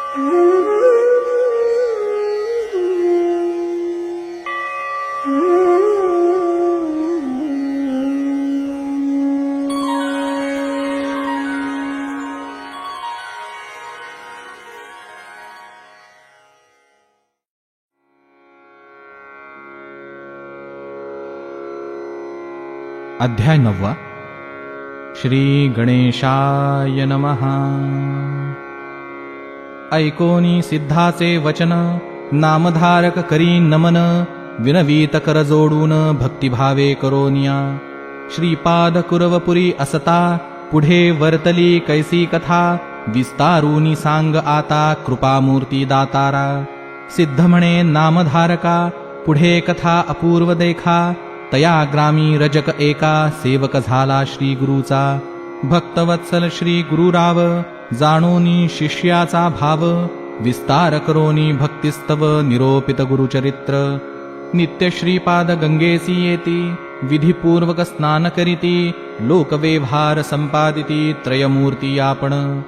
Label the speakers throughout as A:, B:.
A: अध्याय 9. श्री गणेशाय नमः. ऐकोनी सिद्धाचे वचन, नामधारक करी नमन, विनवीत कर जोडून भक्तिभावे करोनिया. श्रीपाद कुरवपुरी असता, पुढे वर्तली कैसी कथा, विस्तारूनी सांग आता कृपामूर्ती दातारा. सिद्ध म्हणे नामधारका, पुढे कथा अपूर्व देखा, तया ग्रामी रजक एका, सेवक झाला श्री गुरुचा. भक्तवत्सल श्री गुरुराव, जाणोनी शिष्याचा भाव, विस्तार करोनी भक्तिस्तव निरोपित गुरुचरित्र. नित्य श्रीपाद गंगेसी येती, विधिपूर्वक स्नान करीती, लोकव्यवहार संपादिती त्रयमूर्ती आपण.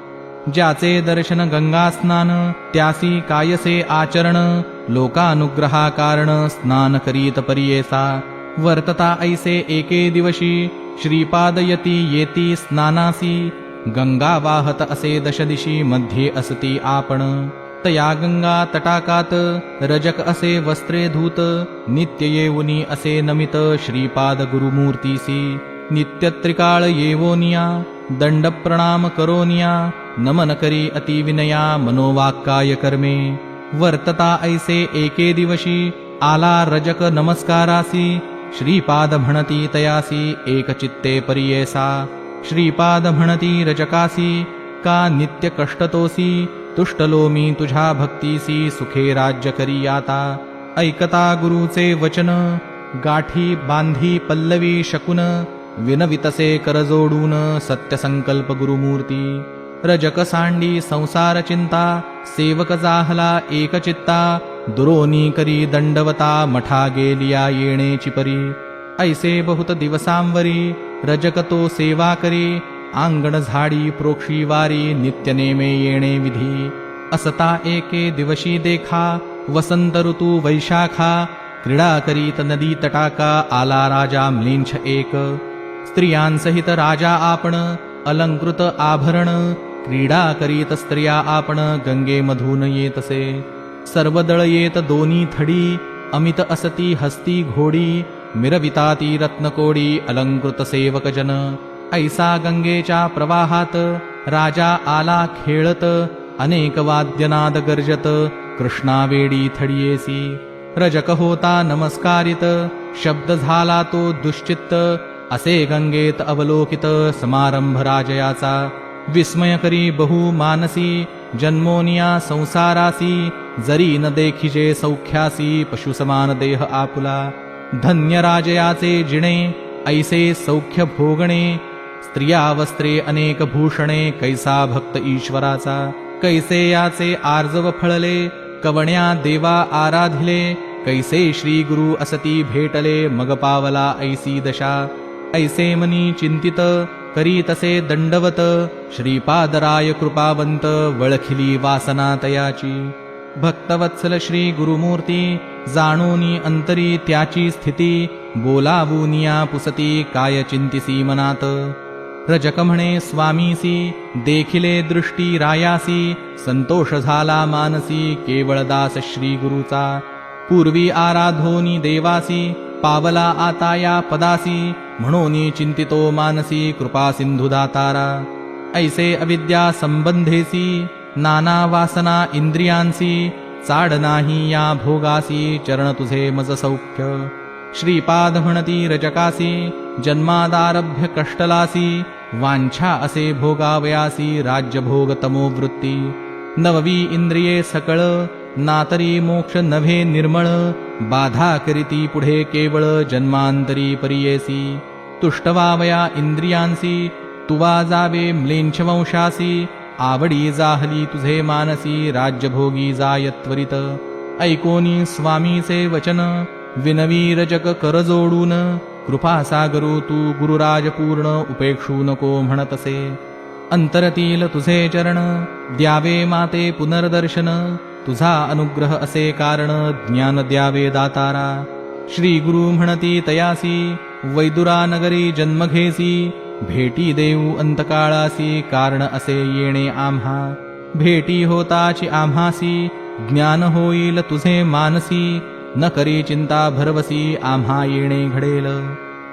A: ज्याचे दर्शन गंगा स्नान, त्यासी कायसे आचरण, लोकानुग्रहा कारण स्नान करीत परियेसा. वर्तता ऐसे एके दिवशी, श्रीपादयती येती स्नानासी, गंगा वाहत असे दशदिशी मध्ये असती आपण. तया गंगा तटाकात रजक असे वस्त्रे धूत, नित्य येऊनी असे नमित श्रीपाद गुरुमूर्तीसी. नित्य त्रिकाळ येवोनिया, दंड प्रणाम करोनिया, नमन करी अतिविनया मनोवाक्काय कर्मे. वर्तता ऐसे एके दिवशी, आला रजक नमस्कारासी, श्रीपाद म्हणती तयासी एकचित्ते परियेसा. श्रीपाद म्हणती रजकासी, का नित्य कष्टतोसी, तुष्टलो मी तुझ्या भक्तीसी, सुखे राज्य करी आता. ऐकता गुरुचे वचन, गाठी बांधी पल्लवी शकून, विनवितसे कर जोडून सत्यसंकल्प गुरुमूर्ती. रजक सांडी संसार चिंता, सेवक जाहला एकचित्ता, दुरोनी करी दंडवता, मठा गेलिया येणेची परी. ऐसे बहुत दिवसांवरी, रजक तो सेवा करी, आंगण झाडी प्रोक्षी वारी, नित्य नेमे येणे विधी. असता एके दिवशी देखा, वसंत ऋतू वैशाखा, क्रीडा करीत नदी तटाका, आला राजा म्लेंछ एक. स्त्रियांसहित राजा आपण, अलंकृत आभरण, क्रीडा करीत स्त्रिया आपण, गंगेमधून येतसे. सर्वदळ येत दोनी थडी, अमित असती हस्ती घोडी, मिरविताती रत्नकोडी, अलंकृत सेवक जन. ऐसा गंगेच्या प्रवाहात, राजा आला खेळत, अनेक वाद्यनाद गर्जत, कृष्णावेडी थडियेसी. रजक होता नमस्कारित, शब्द झाला तो दुश्चित्त, असे गंगेत अवलोकित समारंभ राजयाचा. विस्मय करी बहु मानसी, जन्मोनिया संसारासी, जरी न देखिजे सौख्यासी, पशुसमान देह आपुला. धन्य राजयाचे जिणे, ऐसे सौख्य भोगणे, स्त्रिया वस्त्रे अनेक भूषणे, कैसा भक्त ईश्वराचा. कैसे याचे आर्जव फळले, कवण्या देवा आराधिले, कैसे श्री गुरु असती भेटले, मग पावला ऐसी दशा. ऐसे मनी चिंतित, करी तसे दंडवत, श्रीपादराय कृपावंत, वळखिली वासना तयाची. भक्तवत्सल श्री गुरुमूर्ती, जाणोनी अंतरी त्याची स्थिती, बोलावूनिया पुसती, काय चिंतिसी मनात. रजक म्हणे स्वामीसी, देखिले दृष्टी रायासी, संतोष झाला मानसी, केवळ दास श्री गुरुचा. पूर्वी आराधोनी देवासी, पावला आता या पदासी, म्हणोनी चिंतितो मानसी, कृपा सिंधु दातारा. ऐसे अविद्या संबंधेसी, नाना वासना इंद्रियांसी, चाड नाही या भोगासी, चरण तुझे मज सौख्य. श्रीपाद म्हणती रजकासी, जन्मादारभ्य कष्टलासी, वांछा असे भोगावयासी, राज्यभोग तमोवृत्ती. नववी इंद्रिये सकळ, नातरी मोक्ष नभे निर्मळ, बाधा करीती पुढे केवळ, जन्मांतरी परियेसी. तुष्टवावया इंद्रियांसी, तुवा जावे म्लेंछ वंशासी, आवडी जाहली तुझे मानसी, राज्यभोगी जाय त्वरित. ऐकोनी स्वामीचे वचन, विनवी रजक कर जोडून, कृपासागरू तू गुरुराज पूर्ण, उपेक्षू नको म्हणतसे. अंतरतील तुझे चरण द्यावे माते पुनर्दर्शन, तुझा अनुग्रह असे कारण ज्ञान द्यावे दातारा. श्री गुरु म्हणती तयासी वैदुरा नगरी जन्म घेसी, भेटी देऊ अंतकाळासी कारण असे येणे आम्हा. भेटी होताची आम्हासी ज्ञान होईल तुझे मानसी, न करी चिंता भरवसी आम्हा येणे घडेल.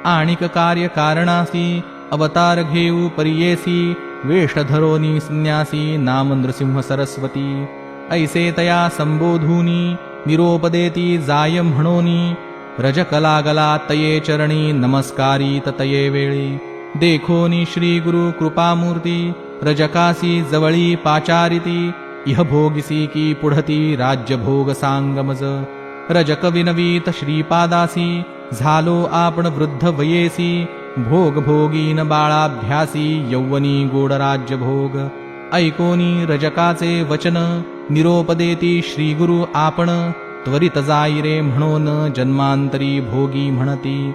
A: आणिक कार्य कारणासी अवतार घेऊ परियेसी, वेष धरोनी संन्यासी नाम नृसिंह सरस्वती. ऐसे तया संबोधूनी निरोप देती जाय म्हणोनी, रजकला गला तये चरणी नमस्कारी तये वेळी. देखोनी श्री गुरु कृपामूर्ती रजकासी जवळी पाचारिती, इह भोगिसी की पुढती राज्य भोग सांगमज. रजक विनवीत श्रीपादासी झालो आपण वृद्ध वयेसी, भोग भोगीन बाळाभ्यासी यौवनी गोड राज्य भोग. ऐकोनी रजकाचे वचन निरोप देती श्री गुरु आपण, त्वरित जाई रे म्हणून जन्मांतरी भोगी म्हणती.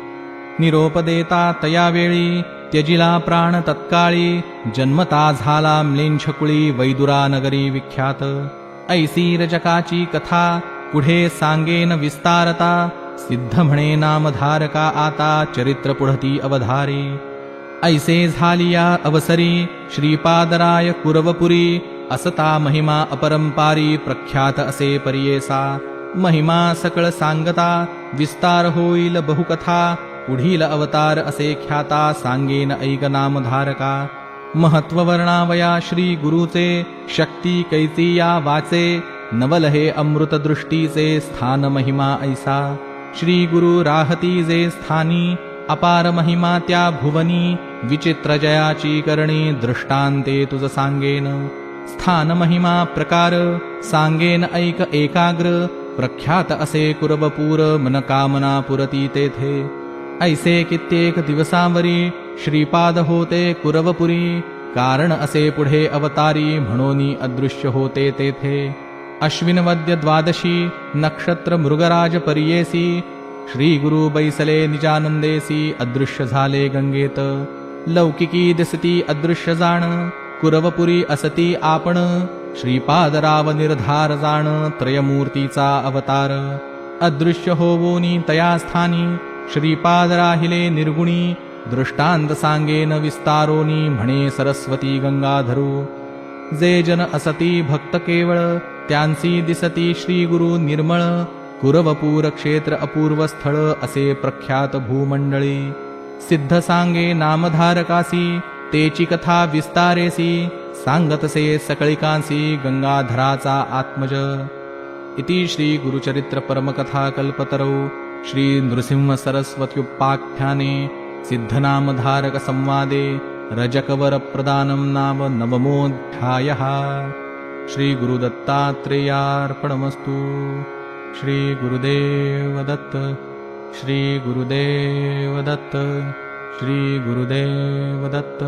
A: निरोप देता तया वेळी त्यजिला प्राण तत्काळी, जन्मता झाला म्लेच्छकुळी वैदुरा नगरी विख्यात. ऐसी रजकाची कथा पुढे सांगेन विस्तारता, सिद्ध म्हणे नामधारका आता चरित्र पुढती अवधारी. ऐसे झालिया अवसरी श्रीपादराय कुरवपुरी, असता महिमा अपरंपारी प्रख्यात असे परियेसा. महिमा सकळ सांगता विस्तार होईल बहुकथा, पुढील अवतार असे ख्याता सांगेन ऐक नामधारका. महत्व वर्णावया श्री गुरुचे शक्ती कैसी या वाचे, नवल हे अमृत दृष्टीचे स्थान महिमा ऐसा. श्री गुरु राहती जे स्थानी अपार महिमा त्या भुवनी, विचित्र जयाची करणी दृष्टांते तुझ सांगेन. स्थान महिमा प्रकार सांगेन ऐक एकाग्र, प्रख्यात असे कुरवपूर मनकामना पुरती तेथे. ऐसे कित्येक दिवसांवरी श्रीपाद होते कुरवपुरी, कारण असे पुढे अवतारी म्हणोनी अदृश्य होते तेथे. अश्विनवद्य द्वादशी नक्षत्र मृगराज परियेसी, श्री गुरु बैसले निजानंदेसी अदृश्य झाले गंगेत. लौकिकी दिसती अदृश्य जाण, कुरवपुरी असती आपण, श्रीपादराव निर्धार जाण त्रयमूर्तीचा अवतार. अदृश्य होवोनी तया स्थानी श्रीपाद राहिले निर्गुणी, दृष्टांत सांगेन विस्तारोनी म्हणे सरस्वती गंगाधरू. जे जन असती भक्त केवळ त्यांसी दिसती श्री गुरु निर्मळ, कुरवपूर क्षेत्र अपूर्व स्थळ असे प्रख्यात भूमंडळी. सिद्ध सांगे नामधारकासी तेची कथा विस्तारेसी, सांगतसे सकळिकांसी गंगाधराचा आत्मज. इति श्री गुरुचरित्र परमकथा कल्पतरौ श्री नृसिंह सरस्वत्युपाख्याने सिद्धनामधारक संवादे रजकवर प्रदानं नाम नवमोऽध्यायः. श्री गुरुदत्तात्रेयार्पणमस्तु. श्री गुरुदेव दत्त. श्री गुरुदेव दत्त. श्री गुरुदेव दत्त.